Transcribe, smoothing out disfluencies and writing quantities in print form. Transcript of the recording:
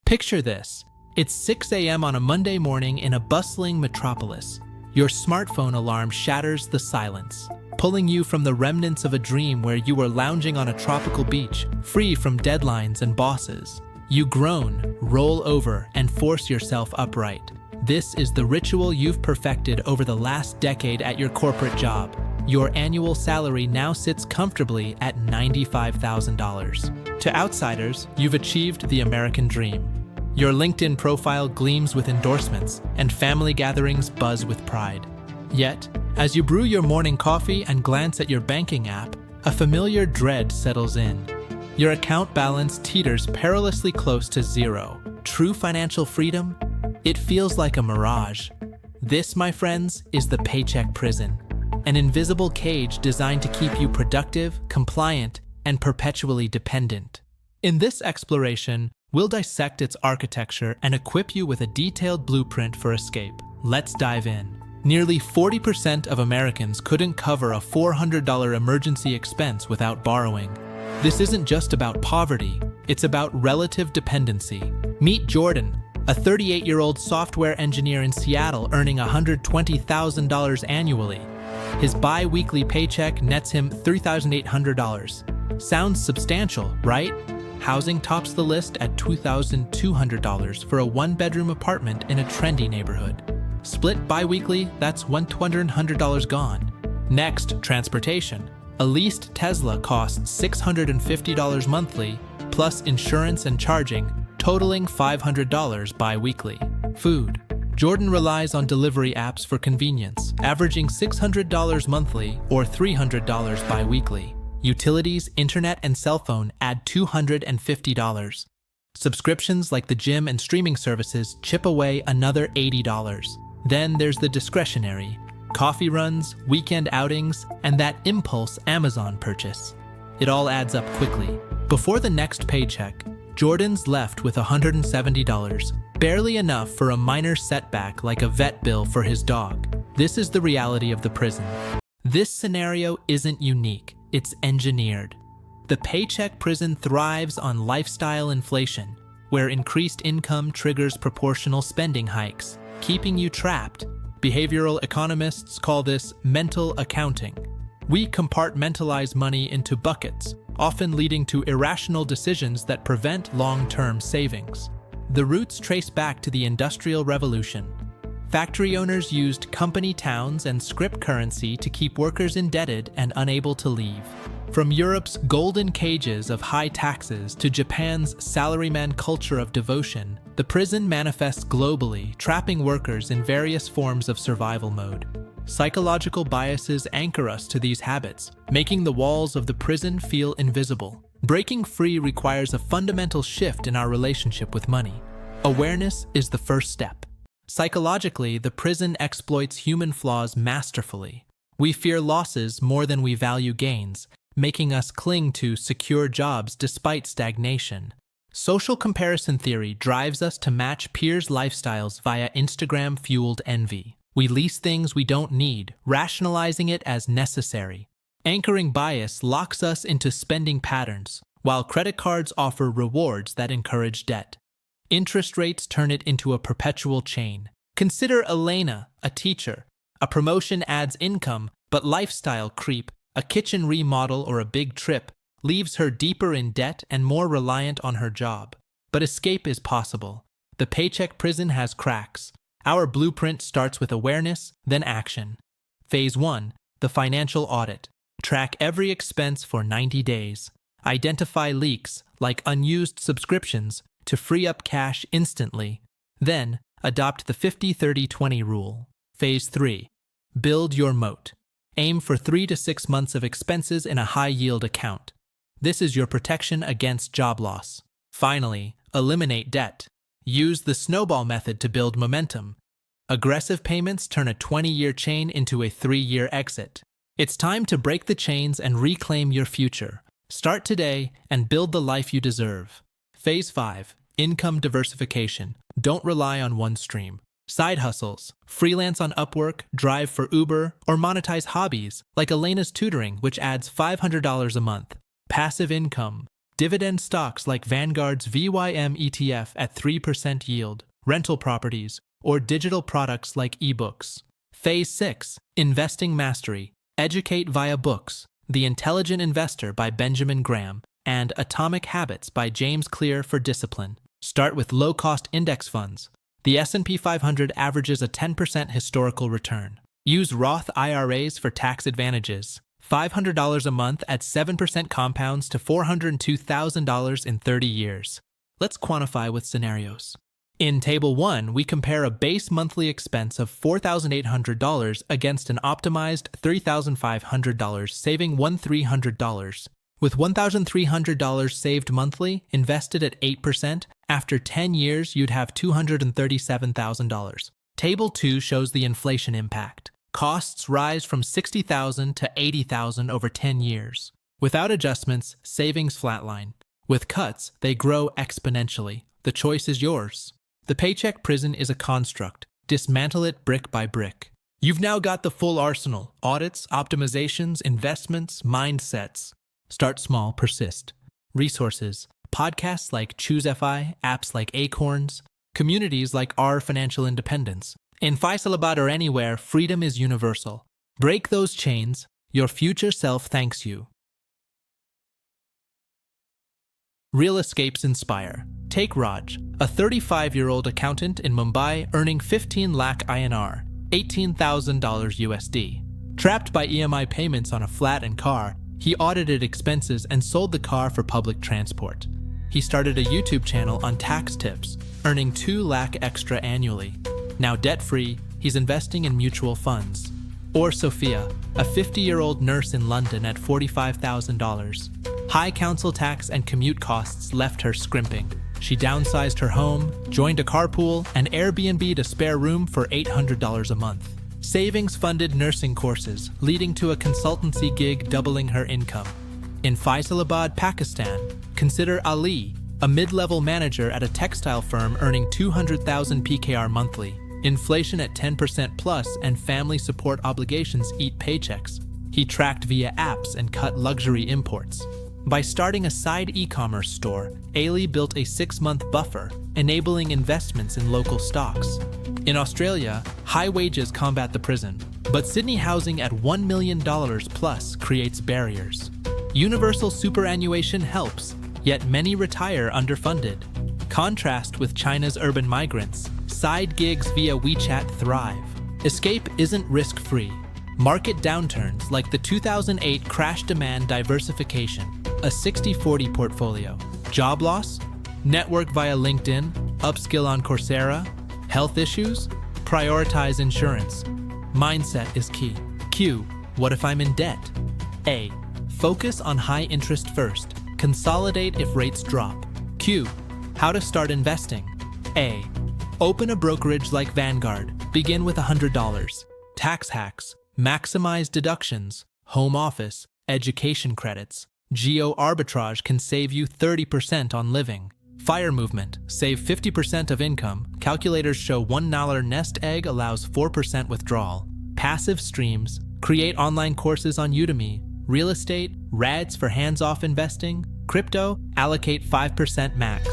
Picture this. It's 6 a.m. on a Monday morning in a bustling metropolis. Your smartphone alarm shatters the silence, pulling you from the remnants of a dream where you were lounging on a tropical beach, free from deadlines and bosses. You groan, roll over, and force yourself upright. This is the ritual you've perfected over the last decade at your corporate job. Your annual salary now sits comfortably at $95,000. To outsiders, you've achieved the American dream. Your LinkedIn profile gleams with endorsements, and family gatherings buzz with pride. Yet, as you brew your morning coffee and glance at your banking app, a familiar dread settles in. Your account balance teeters perilously close to zero. True financial freedom? It feels like a mirage. This, my friends, is the Paycheck Prison, an invisible cage designed to keep you productive, compliant, and perpetually dependent. In this exploration, we'll dissect its architecture and equip you with a detailed blueprint for escape. Let's dive in. Nearly 40% of Americans couldn't cover a $400 emergency expense without borrowing. This isn't just about poverty, it's about relative dependency. Meet Jordan, a 38-year-old software engineer in Seattle earning $120,000 annually. His bi-weekly paycheck nets him $3,800. Sounds substantial, right? Housing tops the list at $2,200 for a one-bedroom apartment in a trendy neighborhood. Split bi-weekly, that's $1,200 gone. Next, transportation. A leased Tesla costs $650 monthly, plus insurance and charging, totaling $500 bi-weekly. Food. Jordan relies on delivery apps for convenience, averaging $600 monthly or $300 bi-weekly. Utilities, internet, and cell phone add $250. Subscriptions like the gym and streaming services chip away another $80. Then there's the discretionary: coffee runs, weekend outings, and that impulse Amazon purchase. It all adds up quickly. Before the next paycheck, Jordan's left with $170, barely enough for a minor setback like a vet bill for his dog. This is the reality of the prison. This scenario isn't unique. It's engineered. The Paycheck Prison thrives on lifestyle inflation, where increased income triggers proportional spending hikes, keeping you trapped. Behavioral economists call this mental accounting. We compartmentalize money into buckets, often leading to irrational decisions that prevent long-term savings. The roots trace back to the Industrial Revolution. Factory owners used company towns and scrip currency to keep workers indebted and unable to leave. From Europe's golden cages of high taxes to Japan's salaryman culture of devotion, the prison manifests globally, trapping workers in various forms of survival mode. Psychological biases anchor us to these habits, making the walls of the prison feel invisible. Breaking free requires a fundamental shift in our relationship with money. Awareness is the first step. Psychologically, the prison exploits human flaws masterfully. We fear losses more than we value gains, making us cling to secure jobs despite stagnation. Social comparison theory drives us to match peers' lifestyles via Instagram-fueled envy. We lease things we don't need, rationalizing it as necessary. Anchoring bias locks us into spending patterns, while credit cards offer rewards that encourage debt. Interest rates turn it into a perpetual chain. Consider Elena, a teacher. A promotion adds income, but lifestyle creep, a kitchen remodel or a big trip, leaves her deeper in debt and more reliant on her job. But escape is possible. The Paycheck Prison has cracks. Our blueprint starts with awareness, then action. Phase 1, the financial audit. Track every expense for 90 days. Identify leaks, like unused subscriptions, to free up cash instantly. Then, adopt the 50-30-20 rule. Phase 3. Build your moat. Aim for 3 to 6 months of expenses in a high-yield account. This is your protection against job loss. Finally, eliminate debt. Use the snowball method to build momentum. Aggressive payments turn a 20-year chain into a 3-year exit. It's time to break the chains and reclaim your future. Start today and build the life you deserve. Phase 5. Income diversification. Don't rely on one stream. Side hustles. Freelance on Upwork, drive for Uber, or monetize hobbies like Elena's tutoring, which adds $500 a month. Passive income. Dividend stocks like Vanguard's VYM ETF at 3% yield, rental properties, or digital products like ebooks. Phase 6. Investing Mastery. Educate via books. The Intelligent Investor by Benjamin Graham and Atomic Habits by James Clear for discipline. Start with low-cost index funds. The S&P 500 averages a 10% historical return. Use Roth IRAs for tax advantages. $500 a month at 7% compounds to $402,000 in 30 years. Let's quantify with scenarios. In Table 1, we compare a base monthly expense of $4,800 against an optimized $3,500, saving $1,300. With $1,300 saved monthly, invested at 8%, after 10 years you'd have $237,000. Table 2 shows the inflation impact. Costs rise from $60,000 to $80,000 over 10 years. Without adjustments, savings flatline. With cuts, they grow exponentially. The choice is yours. The Paycheck Prison is a construct. Dismantle it brick by brick. You've now got the full arsenal: audits, optimizations, investments, mindsets. Start small, persist. Resources: podcasts like ChooseFI, apps like Acorns, communities like Our Financial Independence. In Faisalabad or anywhere, freedom is universal. Break those chains. Your future self thanks you. Real escapes inspire. Take Raj, a 35-year-old accountant in Mumbai earning 15 lakh INR, $18,000 USD. Trapped by EMI payments on a flat and car, he audited expenses and sold the car for public transport. He started a YouTube channel on tax tips, earning 2 lakh extra annually. Now debt-free, he's investing in mutual funds. Or Sophia, a 50-year-old nurse in London at $45,000. High council tax and commute costs left her scrimping. She downsized her home, joined a carpool, and Airbnb'd a spare room for $800 a month. Savings funded nursing courses, leading to a consultancy gig doubling her income. In Faisalabad, Pakistan, consider Ali, a mid-level manager at a textile firm earning 200,000 PKR monthly. Inflation at 10% plus and family support obligations eat paychecks. He tracked via apps and cut luxury imports. By starting a side e-commerce store, Ali built a 6-month buffer, enabling investments in local stocks. In Australia, high wages combat the prison, but Sydney housing at $1 million plus creates barriers. Universal superannuation helps, yet many retire underfunded. Contrast with China's urban migrants, side gigs via WeChat thrive. Escape isn't risk-free. Market downturns like the 2008 crash demand diversification, a 60-40 portfolio. Job loss? Network via LinkedIn, upskill on Coursera. Health issues? Prioritize insurance. Mindset is key. Q. What if I'm in debt? A. Focus on high interest first. Consolidate if rates drop. Q. How to start investing. A. Open a brokerage like Vanguard. Begin with $100. Tax hacks. Maximize deductions. Home office. Education credits. Geo arbitrage can save you 30% on living. Fire movement. Save 50% of income. Calculators show $1 nest egg allows 4% withdrawal. Passive streams. Create online courses on Udemy. Real estate. RADs for hands-off investing. Crypto. Allocate 5% max.